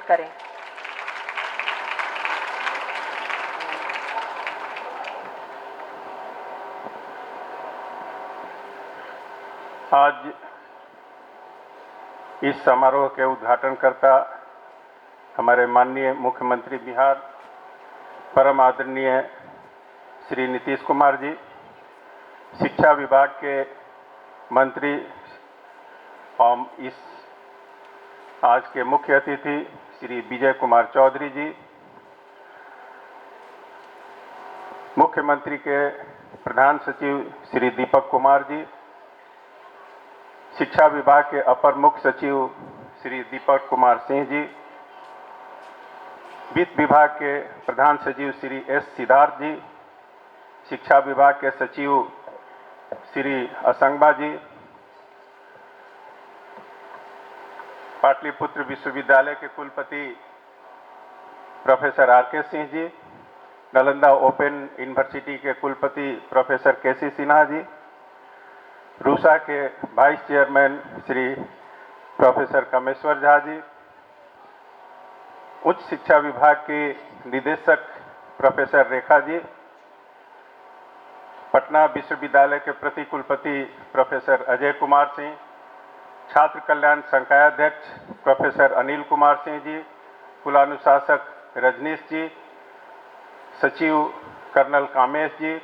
करें। आज इस समारोह के उद्घाटनकर्ता हमारे माननीय मुख्यमंत्री बिहार परम आदरणीय श्री नीतीश कुमार जी, शिक्षा विभाग के मंत्री और इस आज के मुख्य अतिथि श्री विजय कुमार चौधरी जी, मुख्यमंत्री के प्रधान सचिव श्री दीपक कुमार जी, शिक्षा विभाग के अपर मुख्य सचिव श्री दीपक कुमार सिंह जी, वित्त विभाग के प्रधान सचिव श्री एस सिद्धार्थ जी, शिक्षा विभाग के सचिव श्री असंगबा जी, पाटलिपुत्र विश्वविद्यालय के कुलपति professor R K Singh ji, Nalanda open university के कुलपति प्रोफेसर केसी सिन्हा जी, रूसा के vice chairman Shri professor Kameshwar Jha ji, उच्च शिक्षा विभाग के निदेशक प्रोफेसर रेखा जी, पटना विश्वविद्यालय के प्रति कुलपति प्रोफेसर अजय कुमार सिंह, छात्र कल्याण संकायाध्यक्ष प्रोफेसर अनिल कुमार सिंह जी, कुलानुशासक रजनीश जी, सचिव कर्नल कामेश जी,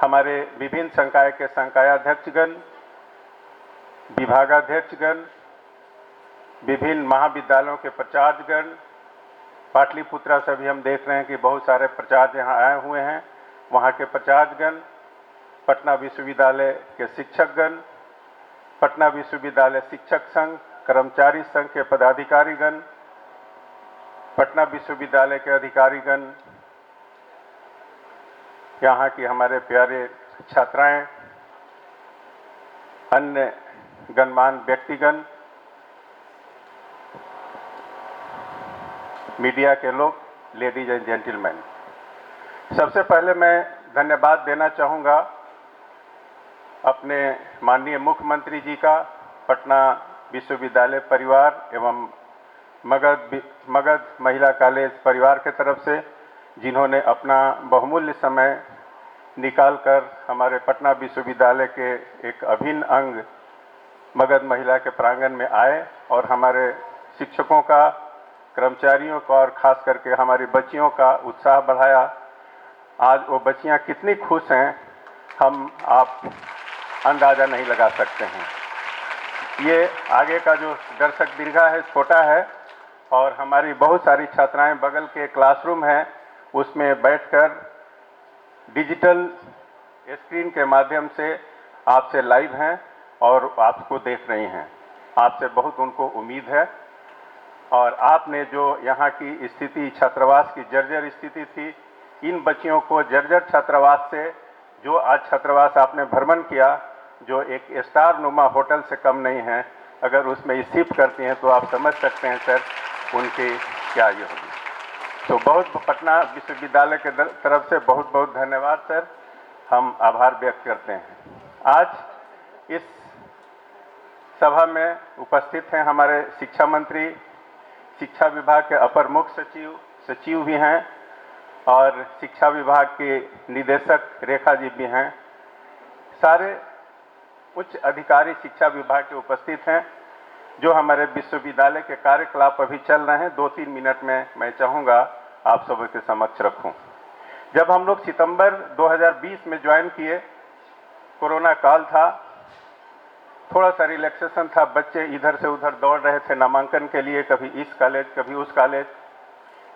हमारे विभिन्न संकाय के संकायाध्यक्षगण, विभागाध्यक्षगण, विभिन्न महाविद्यालयों के प्राचार्यगण, पाटलिपुत्रा से भी हम देख रहे हैं कि बहुत सारे प्राचार्य यहाँ आए हुए हैं, वहाँ के प्राचार्यगण, पटना विश्वविद्यालय के शिक्षकगण, पटना विश्वविद्यालय शिक्षक संघ, कर्मचारी संघ के पदाधिकारीगण, पटना विश्वविद्यालय के अधिकारीगण, यहाँ की हमारे प्यारे छात्राएं, अन्य गणमान्य व्यक्तिगण, मीडिया के लोग, लेडीज एंड जेंटलमैन, सबसे पहले मैं धन्यवाद देना चाहूँगा अपने माननीय मुख्यमंत्री जी का, पटना विश्वविद्यालय परिवार एवं मगध महिला कॉलेज परिवार के तरफ से, जिन्होंने अपना बहुमूल्य समय निकालकर हमारे पटना विश्वविद्यालय के एक अभिन्न अंग मगध महिला के प्रांगण में आए और हमारे शिक्षकों का, कर्मचारियों का और खास करके हमारी बच्चियों का उत्साह बढ़ाया। आज वो बच्चियां कितनी खुश हैं, आप अंदाज़ा नहीं लगा सकते हैं। ये आगे का जो दर्शक दीर्घा है छोटा है और हमारी बहुत सारी छात्राएं बगल के क्लासरूम हैं, उसमें बैठकर डिजिटल स्क्रीन के माध्यम से आपसे लाइव हैं और आपको देख रही हैं। आपसे बहुत उनको उम्मीद है और आपने जो यहाँ की स्थिति, छात्रावास की जर्जर स्थिति थी, इन बच्चियों को जर्जर छात्रावास से, जो आज छात्रावास आपने भ्रमण किया, जो एक स्टार नुमा होटल से कम नहीं है, अगर उसमें शिफ्ट करती हैं तो आप समझ सकते हैं सर उनकी क्या ये होगी। तो बहुत पटना विश्वविद्यालय के तरफ से बहुत बहुत धन्यवाद सर, हम आभार व्यक्त करते हैं। आज इस सभा में उपस्थित हैं हमारे शिक्षा मंत्री, शिक्षा विभाग के अपर मुख्य सचिव भी हैं और शिक्षा विभाग के निदेशक रेखा जी भी हैं। सारे उच्च अधिकारी शिक्षा विभाग के उपस्थित हैं। जो हमारे विश्वविद्यालय के कार्यकलाप अभी चल रहे हैं, 2-3 मिनट में मैं चाहूँगा आप सब के समक्ष रखूं। जब हम लोग सितंबर 2020 में ज्वाइन किए, कोरोना काल था, थोड़ा सा रिलैक्सेशन था, बच्चे इधर से उधर दौड़ रहे थे नामांकन के लिए, कभी इस कॉलेज कभी उस कॉलेज।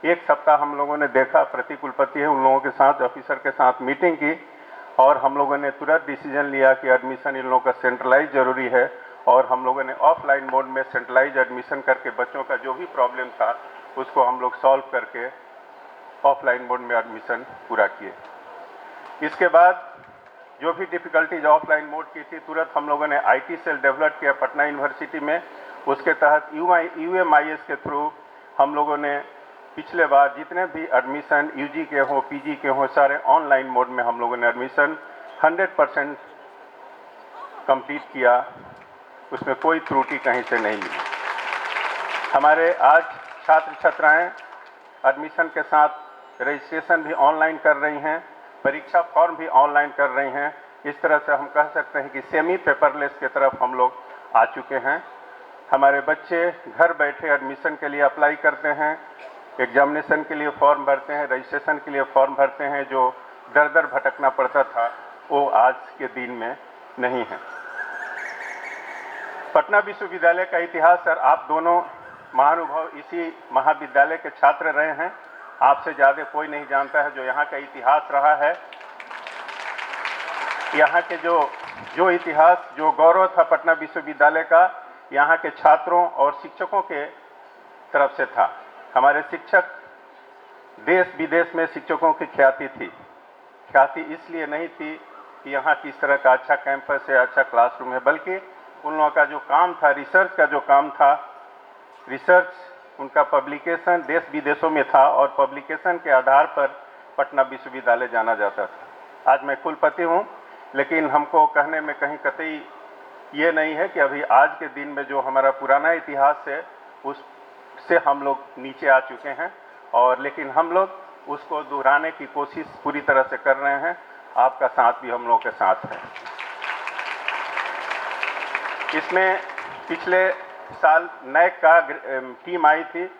एक सप्ताह हम लोगों ने देखा, प्रतिकुलपति है उन लोगों के साथ, ऑफिसर के साथ मीटिंग की और हम लोगों ने तुरंत डिसीजन लिया कि एडमिशन इन लोगों का सेंट्रलाइज जरूरी है और हम लोगों ने ऑफलाइन मोड में सेंट्रलाइज एडमिशन करके बच्चों का जो भी प्रॉब्लम था उसको हम लोग सॉल्व करके ऑफलाइन मोड में एडमिशन पूरा किए। इसके बाद जो भी डिफ़िकल्टीज ऑफलाइन मोड की थी, तुरंत हम लोगों ने IT सेल डेवलप किया पटना यूनिवर्सिटी में। उसके तहत UMIS के थ्रू हम लोगों ने पिछले बार जितने भी एडमिशन UG के हों, PG के हों, सारे ऑनलाइन मोड में हम लोगों ने एडमिशन 100% कंप्लीट किया, उसमें कोई त्रुटि कहीं से नहीं मिली। हमारे आज छात्र छात्राएं एडमिशन के साथ रजिस्ट्रेशन भी ऑनलाइन कर रही हैं, परीक्षा फॉर्म भी ऑनलाइन कर रही हैं। इस तरह से हम कह सकते हैं कि सेमी पेपरलेस की तरफ हम लोग आ चुके हैं। हमारे बच्चे घर बैठे एडमिशन के लिए अप्लाई करते हैं, एग्जामिनेशन के लिए फॉर्म भरते हैं, रजिस्ट्रेशन के लिए फॉर्म भरते हैं। जो दर दर भटकना पड़ता था वो आज के दिन में नहीं है। पटना विश्वविद्यालय का इतिहास, सर आप दोनों महानुभाव इसी महाविद्यालय के छात्र रहे हैं, आपसे ज़्यादा कोई नहीं जानता है जो यहाँ का इतिहास रहा है। यहाँ के जो इतिहास, जो गौरव था पटना विश्वविद्यालय का, यहाँ के छात्रों और शिक्षकों के तरफ से था। हमारे शिक्षक, देश विदेश में शिक्षकों की ख्याति थी। ख्याति इसलिए नहीं थी कि यहाँ किस तरह का अच्छा कैंपस है, अच्छा क्लासरूम है, बल्कि उन लोगों का जो काम था, रिसर्च का जो काम था, रिसर्च उनका पब्लिकेशन देश विदेशों में था और पब्लिकेशन के आधार पर पटना विश्वविद्यालय जाना जाता था। आज मैं कुलपति हूँ, लेकिन हमको कहने में कहीं कतई ये नहीं है कि अभी आज के दिन में जो हमारा पुराना इतिहास है उससे हम लोग नीचे आ चुके हैं, और लेकिन हम लोग उसको दोहराने की कोशिश पूरी तरह से कर रहे हैं। आपका साथ भी हम लोगों के साथ है। इसमें पिछले साल नैक का टीम आई थी,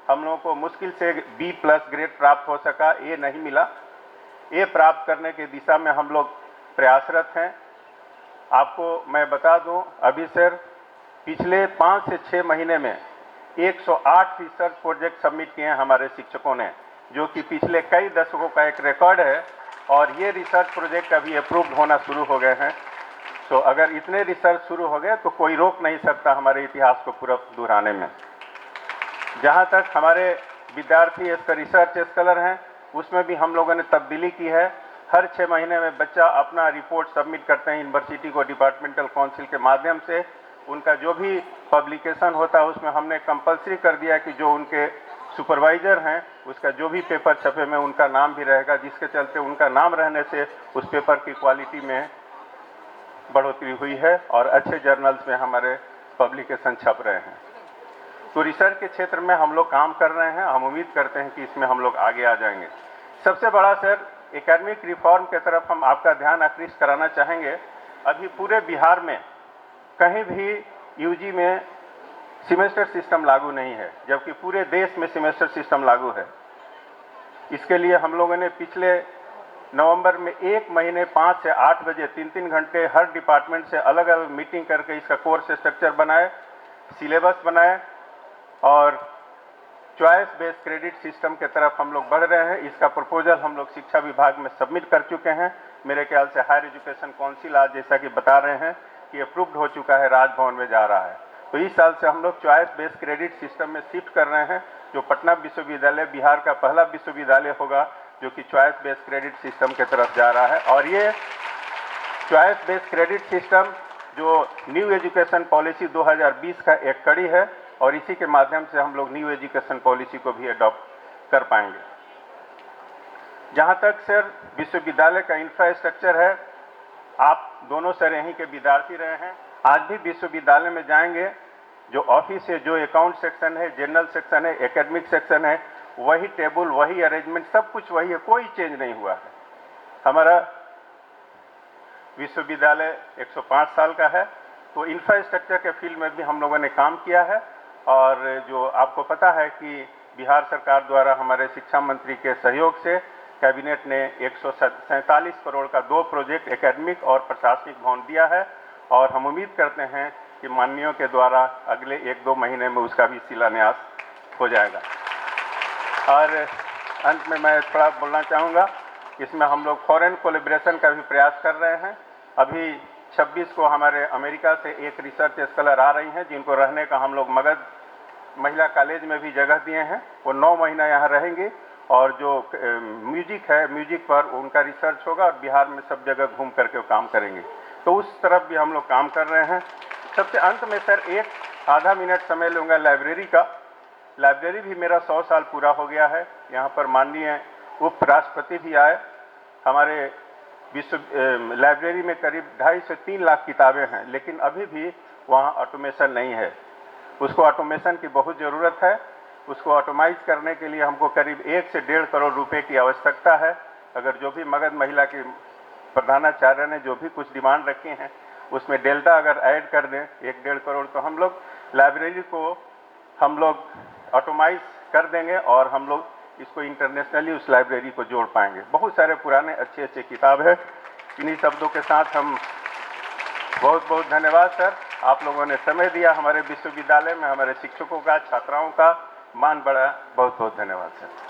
हम लोगों को मुश्किल से B+ ग्रेड प्राप्त हो सका, ए नहीं मिला। ए प्राप्त करने की दिशा में हम लोग प्रयासरत हैं। आपको मैं बता दूं, अभी सर पिछले 5 से 6 महीने में 108 रिसर्च प्रोजेक्ट सबमिट किए हैं हमारे शिक्षकों ने, जो कि पिछले कई दशकों का एक रिकॉर्ड है। और ये रिसर्च प्रोजेक्ट अभी अप्रूव्ड होना शुरू हो गए हैं। तो अगर इतने रिसर्च शुरू हो गए तो कोई रोक नहीं सकता हमारे इतिहास को पूरा दोहराने में। जहाँ तक हमारे विद्यार्थी इसका रिसर्च स्कॉलर हैं, उसमें भी हम लोगों ने तब्दीली की है। हर 6 महीने में बच्चा अपना रिपोर्ट सबमिट करते हैं यूनिवर्सिटी को, डिपार्टमेंटल काउंसिल के माध्यम से। उनका जो भी पब्लिकेशन होता है उसमें हमने कंपलसरी कर दिया कि जो उनके सुपरवाइजर हैं उसका जो भी पेपर छपे में उनका नाम भी रहेगा, जिसके चलते उनका नाम रहने से उस पेपर की क्वालिटी में बढ़ोतरी हुई है और अच्छे जर्नल्स में हमारे पब्लिकेशन छप रहे हैं। तो रिसर्च के क्षेत्र में हम लोग काम कर रहे हैं। हम उम्मीद करते हैं कि इसमें हम लोग आगे आ जाएंगे। सबसे बड़ा सर, एकेडमिक रिफॉर्म की तरफ हम आपका ध्यान आकृष्ट कराना चाहेंगे। अभी पूरे बिहार में कहीं भी यूजी में सेमेस्टर सिस्टम लागू नहीं है, जबकि पूरे देश में सेमेस्टर सिस्टम लागू है। इसके लिए हम लोगों ने पिछले नवंबर में 1 महीने 5 से 8 बजे 3-3 घंटे हर डिपार्टमेंट से अलग अलग मीटिंग करके इसका कोर्स स्ट्रक्चर बनाए, सिलेबस बनाए और चॉइस बेस्ड क्रेडिट सिस्टम के तरफ हम लोग बढ़ रहे हैं। इसका प्रपोजल हम लोग शिक्षा विभाग में सबमिट कर चुके हैं। मेरे ख्याल से हायर एजुकेशन काउंसिल आज जैसा कि बता रहे हैं कि अप्रूव्ड हो चुका है, राजभवन में जा रहा है। तो इस साल से हम लोग चॉइस बेस्ड क्रेडिट सिस्टम में शिफ्ट कर रहे हैं, जो पटना विश्वविद्यालय बिहार का पहला विश्वविद्यालय होगा जो कि चॉइस बेस्ड क्रेडिट सिस्टम की तरफ जा रहा है। और ये चॉइस बेस्ड क्रेडिट सिस्टम जो न्यू एजुकेशन पॉलिसी 2020 का एक कड़ी है, और इसी के माध्यम से हम लोग न्यू एजुकेशन पॉलिसी को भी अडॉप्ट कर पाएंगे। जहाँ तक सर विश्वविद्यालय का इंफ्रास्ट्रक्चर है, आप दोनों सर यहीं के विद्यार्थी रहे हैं। आज भी विश्वविद्यालय में जाएंगे, जो ऑफिस है, जो अकाउंट सेक्शन है, जनरल सेक्शन है, एकेडमिक सेक्शन है, वही टेबल, वही अरेंजमेंट, सब कुछ वही है, कोई चेंज नहीं हुआ है। हमारा विश्वविद्यालय 105 साल का है, तो इंफ्रास्ट्रक्चर के फील्ड में भी हम लोगों ने काम किया है। और जो आपको पता है कि बिहार सरकार द्वारा हमारे शिक्षा मंत्री के सहयोग से कैबिनेट ने 147 करोड़ का 2 प्रोजेक्ट एकेडमिक और प्रशासनिक भवन दिया है, और हम उम्मीद करते हैं कि माननीयों के द्वारा अगले 1-2 महीने में उसका भी शिलान्यास हो जाएगा। और अंत में मैं थोड़ा बोलना चाहूँगा, इसमें हम लोग फॉरेन कोलैबोरेशन का भी प्रयास कर रहे हैं। अभी 26 को हमारे अमेरिका से एक रिसर्च स्कॉलर आ रही हैं, जिनको रहने का हम लोग मगध महिला कॉलेज में भी जगह दिए हैं। वो 9 महीना यहाँ रहेंगे और जो म्यूजिक है, म्यूजिक पर उनका रिसर्च होगा और बिहार में सब जगह घूम करके वो काम करेंगे। तो उस तरफ भी हम लोग काम कर रहे हैं। सबसे अंत में सर एक आधा मिनट समय लूँगा लाइब्रेरी का। लाइब्रेरी भी मेरा 100 साल पूरा हो गया है। यहाँ पर माननीय उपराष्ट्रपति भी आए। हमारे विश्व लाइब्रेरी में करीब 2.5 से 3 लाख किताबें हैं, लेकिन अभी भी वहाँ ऑटोमेशन नहीं है। उसको ऑटोमेशन की बहुत ज़रूरत है। उसको ऑटोमाइज करने के लिए हमको करीब 1 से 1.5 करोड़ रुपए की आवश्यकता है। अगर जो भी मगध महिला की प्रधानाचार्य ने जो भी कुछ डिमांड रखी हैं उसमें डेल्टा अगर ऐड कर दें 1-1.5 करोड़, तो हम लोग लाइब्रेरी को हम लोग ऑटोमाइज कर देंगे और हम लोग इसको इंटरनेशनली उस लाइब्रेरी को जोड़ पाएंगे। बहुत सारे पुराने अच्छे अच्छे किताब है। इन्हीं शब्दों के साथ हम बहुत बहुत धन्यवाद सर, आप लोगों ने समय दिया हमारे विश्वविद्यालय में, हमारे शिक्षकों का, छात्राओं का मान बढ़ा। बहुत बहुत धन्यवाद सर।